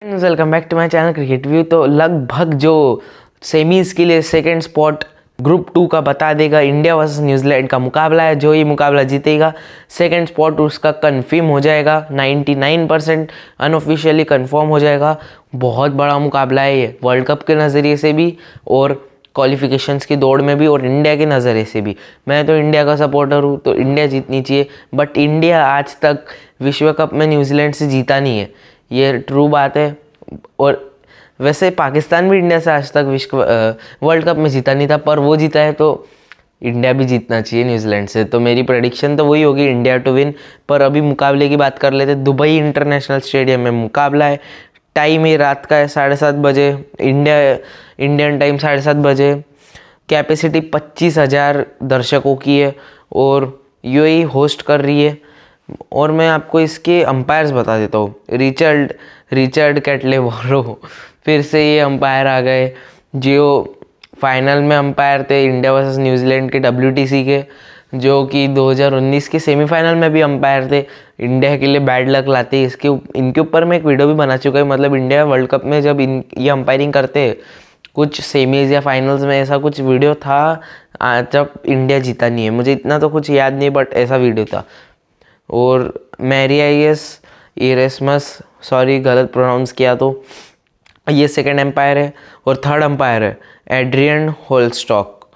Welcome back to my channel cricket view. तो लगभग जो सेमीज़ के लिए सेकंड स्पॉट ग्रुप 2 का बता देगा। इंडिया वर्सेस न्यूजीलैंड का मुकाबला है। जो ये मुकाबला जीतेगा सेकंड स्पॉट उसका कंफर्म हो जाएगा। 99% अनऑफिशियली कंफर्म हो जाएगा। बहुत बड़ा मुकाबला है ये, वर्ल्ड कप के नज़रिए से भी और क्वालिफिकेशंस की दौड़ में भी और इंडिया के नज़रिए से भी। मैं तो इंडिया का सपोर्टर हूँ, तो इंडिया जीतनी चाहिए। बट इंडिया आज तक विश्व कप में न्यूजीलैंड से जीता नहीं है, ये ट्रू बात है। और वैसे पाकिस्तान भी इंडिया से आज तक वर्ल्ड कप में जीता नहीं था, पर वो जीता है, तो इंडिया भी जीतना चाहिए न्यूजीलैंड से। तो मेरी प्रेडिक्शन तो वही होगी, इंडिया टू विन। पर अभी मुकाबले की बात कर लेते। दुबई इंटरनेशनल स्टेडियम में मुकाबला है। टाइम ये रात का है 7:30 बजे, इंडियन टाइम 7:30 बजे। कैपेसिटी 25,000 दर्शकों की है और यूएई होस्ट कर रही है। और मैं आपको इसके अंपायर्स बता देता हूँ। रिचर्ड कैटलेबॉरो फिर से ये अंपायर आ गए, जो फाइनल में अंपायर थे इंडिया वर्सेस न्यूजीलैंड के WTC के, जो कि 2019 के सेमीफाइनल में भी अंपायर थे। इंडिया के लिए बैड लक लाते इनके ऊपर मैं एक वीडियो भी बना चुका है। मतलब इंडिया वर्ल्ड कप में जब ये अंपायरिंग करते कुछ सेमीज या फाइनल्स में, ऐसा कुछ वीडियो था जब इंडिया जीता नहीं है। मुझे इतना तो कुछ याद नहीं, बट ऐसा वीडियो था। और मैरियास इरेस्मस, सॉरी गलत प्रोनाउंस किया, तो ये सेकंड एम्पायर है। और थर्ड एम्पायर है एड्रियन होलस्टॉक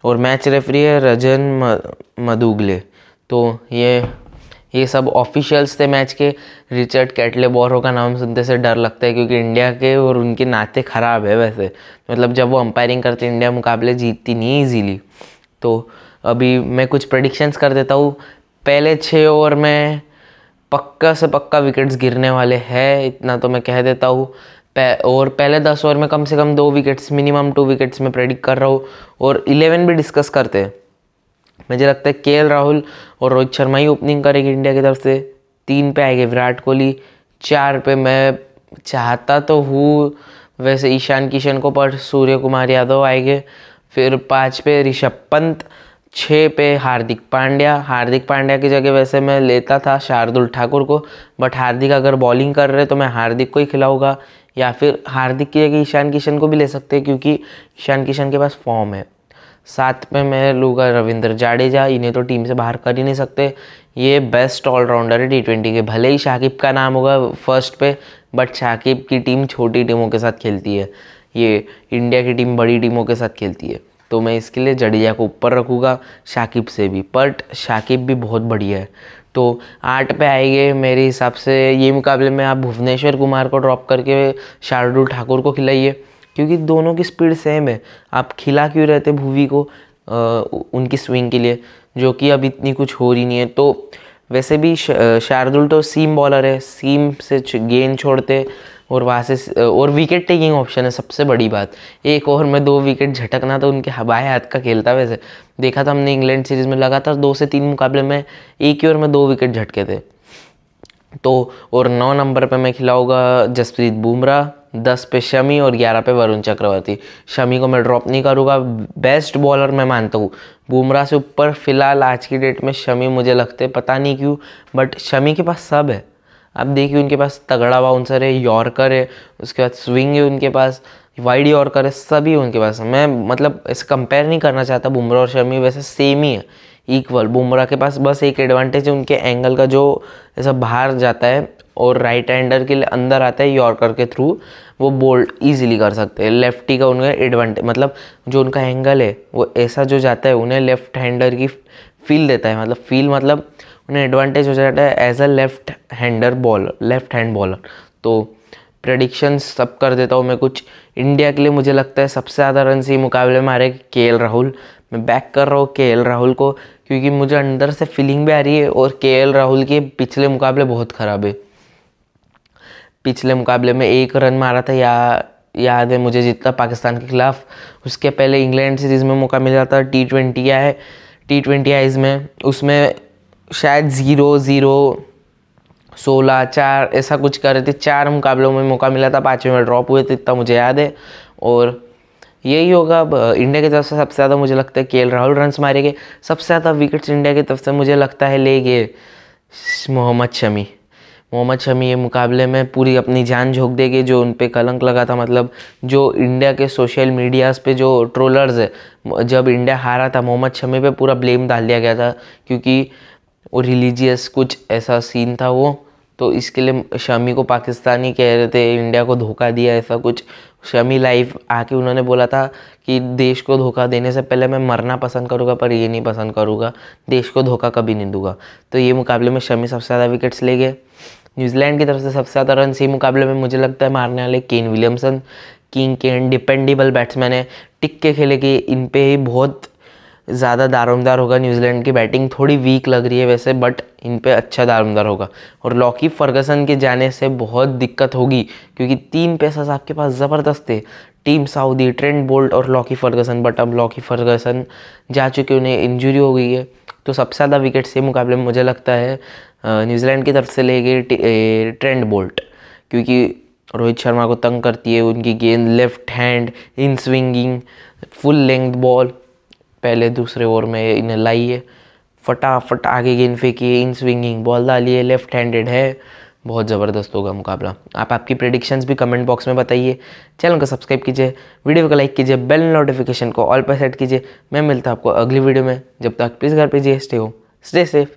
और मैच रेफरी है रजन मदुगले। तो ये सब ऑफिशियल्स थे मैच के। रिचर्ड कैटलेबॉरो का नाम सुनते से डर लगता है, क्योंकि इंडिया के और उनके नाते ख़राब है वैसे। मतलब जब वो अंपायरिंग करते इंडिया मुकाबले जीतती नहीं ईजीली। तो अभी मैं कुछ प्रेडिक्शंस कर देता हूँ। पहले 6 ओवर में पक्का से पक्का विकेट्स गिरने वाले हैं, इतना तो मैं कह देता हूँ। और पहले 10 ओवर में कम से कम 2 विकेट्स, मिनिमम 2 विकेट्स में प्रेडिक्ट कर रहा हूँ। और 11 भी डिस्कस करते हैं। मुझे लगता है KL राहुल और रोहित शर्मा ही ओपनिंग करेगी इंडिया की तरफ से। 3 पे आएंगे विराट कोहली। 4 पे मैं चाहता तो हूँ वैसे ईशान किशन को, पर सूर्य कुमार यादव आएंगे। फिर 5 पे ऋषभ पंत। 6 पे हार्दिक पांड्या की जगह वैसे मैं लेता था शार्दुल ठाकुर को, बट हार्दिक अगर बॉलिंग कर रहे तो मैं हार्दिक को ही खिलाऊंगा। या फिर हार्दिक की जगह ईशान किशन को भी ले सकते हैं, क्योंकि ईशान किशन के पास फॉर्म है। 7 पे मैं लूँगा रविंद्र जाडेजा। इन्हें तो टीम से बाहर कर ही नहीं सकते, ये बेस्ट ऑलराउंडर है T20 के। भले ही शाकिब का नाम होगा फर्स्ट पे, बट शाकिब की टीम छोटी टीमों के साथ खेलती है, ये इंडिया की टीम बड़ी टीमों के साथ खेलती है। तो मैं इसके लिए जडेजा को ऊपर रखूँगा शाकिब से भी, बट शाकिब भी बहुत बढ़िया है। तो 8 पे आएंगे मेरे हिसाब से। ये मुकाबले में आप भुवनेश्वर कुमार को ड्रॉप करके शार्दुल ठाकुर को खिलाइए, क्योंकि दोनों की स्पीड सेम है। आप खिला क्यों रहते भुवी को उनकी स्विंग के लिए, जो कि अब इतनी कुछ हो रही नहीं है। तो वैसे भी शार्दुल तो सीम बॉलर है, सीम से गेंद छोड़ते और वहाँ से और विकेट टेकिंग ऑप्शन है। सबसे बड़ी बात, 1 ओवर में 2 विकेट झटकना तो उनके बाएं हाथ का खेलता। वैसे देखा था हमने इंग्लैंड सीरीज़ में, लगातार 2 से 3 मुकाबले में एक ही ओवर में 2 विकेट झटके थे। तो और 9 नंबर पे मैं खिलाऊंगा जसप्रीत बुमराह। 10 पे शमी और 11 पे वरुण चक्रवर्ती। शमी को मैं ड्रॉप नहीं करूँगा, बेस्ट बॉलर मैं मानता हूँ बुमराह से ऊपर। फिलहाल आज की डेट में शमी मुझे लगते हैं, पता नहीं क्यों, बट शमी के पास सब है। आप देखिए उनके पास तगड़ा बाउंसर है, यॉर्कर है, उसके बाद स्विंग है उनके पास, वाइड यॉर्कर है, सभी उनके पास है। मैं मतलब ऐसे कंपेयर नहीं करना चाहता बुमराह और शमी, वैसे सेम ही है, इक्वल। बुमराह के पास बस एक एडवांटेज है उनके एंगल का, जो ऐसा बाहर जाता है और राइट हैंडर के लिए अंदर आता है यॉर्कर के थ्रू, वो बोल्ड ईजिली कर सकते हैं। लेफ्टी का उनका एडवांटेज, मतलब जो उनका एंगल है वो ऐसा जो जाता है, उन्हें लेफ्ट हैंडर की फील देता है। मतलब उन्हें एडवांटेज हो जाता है as a left hand bowler. तो प्रेडिक्शंस सब कर देता हूँ मैं कुछ। इंडिया के लिए मुझे लगता है सबसे ज़्यादा रन इस मुकाबले में आ रहे KL राहुल। मैं बैक कर रहा हूँ KL राहुल को, क्योंकि मुझे अंदर से फीलिंग भी आ रही है। और KL राहुल के पिछले मुकाबले बहुत ख़राब है। पिछले मुकाबले में 1 रन मारा था, याद है मुझे, जीता पाकिस्तान के खिलाफ। उसके पहले इंग्लैंड सीरीज़ में मौका मिला था, T20 आइज़ में, उसमें शायद 0-0, 16-4 ऐसा कुछ कर रहे थे। 4 मुकाबलों में मौका मिला था, 5वें में ड्रॉप हुए थे, इतना मुझे याद है। और यही होगा अब इंडिया की तरफ से। सबसे ज़्यादा मुझे लगता है KL राहुल रन्स मारेंगे। सबसे ज़्यादा विकेट्स इंडिया की तरफ से मुझे लगता है लेंगे मोहम्मद शमी। मोहम्मद शमी ये मुकाबले में पूरी अपनी जान झोंक देंगे। जो उन पे कलंक लगा था, मतलब जो इंडिया के सोशल मीडियाज़ पे जो ट्रोलर्स है, जब इंडिया हारा था मोहम्मद शमी पे पूरा ब्लेम डाल दिया गया था क्योंकि वो रिलीजियस कुछ ऐसा सीन था वो, तो इसके लिए शमी को पाकिस्तानी कह रहे थे, इंडिया को धोखा दिया ऐसा कुछ। शमी लाइव आके उन्होंने बोला था कि देश को धोखा देने से पहले मैं मरना पसंद करूँगा पर ये नहीं पसंद करूँगा, देश को धोखा कभी नहीं दूंगा। तो ये मुकाबले में शमी सबसे ज़्यादा विकेट्स ले गए। न्यूजीलैंड की तरफ से सबसे ज़्यादा रन इसी मुकाबले में मुझे लगता है मारने वाले केन विलियमसन। किंग केन डिपेंडेबल बैट्समैन है, टिक के खेले कि इन पे ही बहुत ज़्यादा दारोमदार होगा। न्यूजीलैंड की बैटिंग थोड़ी वीक लग रही है वैसे, बट इन पे अच्छा दारोमदार होगा। और लॉकी फर्गसन के जाने से बहुत दिक्कत होगी क्योंकि 3 पेसर्स आपके पास ज़बरदस्त थे, टीम साउदी, ट्रेंट बोल्ट और लॉकी फर्गसन, बट अब लॉकी फर्गसन जा चुके, उन्हें इंजरी हो गई है। तो सबसे ज़्यादा विकेट से मुकाबले में मुझे लगता है न्यूजीलैंड की तरफ से ले गए ट्रेंट बोल्ट, क्योंकि रोहित शर्मा को तंग करती है उनकी गेंद, left hand in swinging full length ball. पहले दूसरे ओवर में इन्हें लाई है, फटाफट आगे गेंद फेंकी है, इन स्विंगिंग बॉल डाली है, लेफ्ट हैंडेड है। बहुत ज़बरदस्त होगा मुकाबला। आप आपकी प्रेडिक्शंस भी कमेंट बॉक्स में बताइए। चैनल को सब्सक्राइब कीजिए, वीडियो को लाइक कीजिए, बेल नोटिफिकेशन को ऑल पर सेट कीजिए। मैं मिलता हूँ आपको अगली वीडियो में। जब तक प्लीज़ घर पे स्टे सेफ।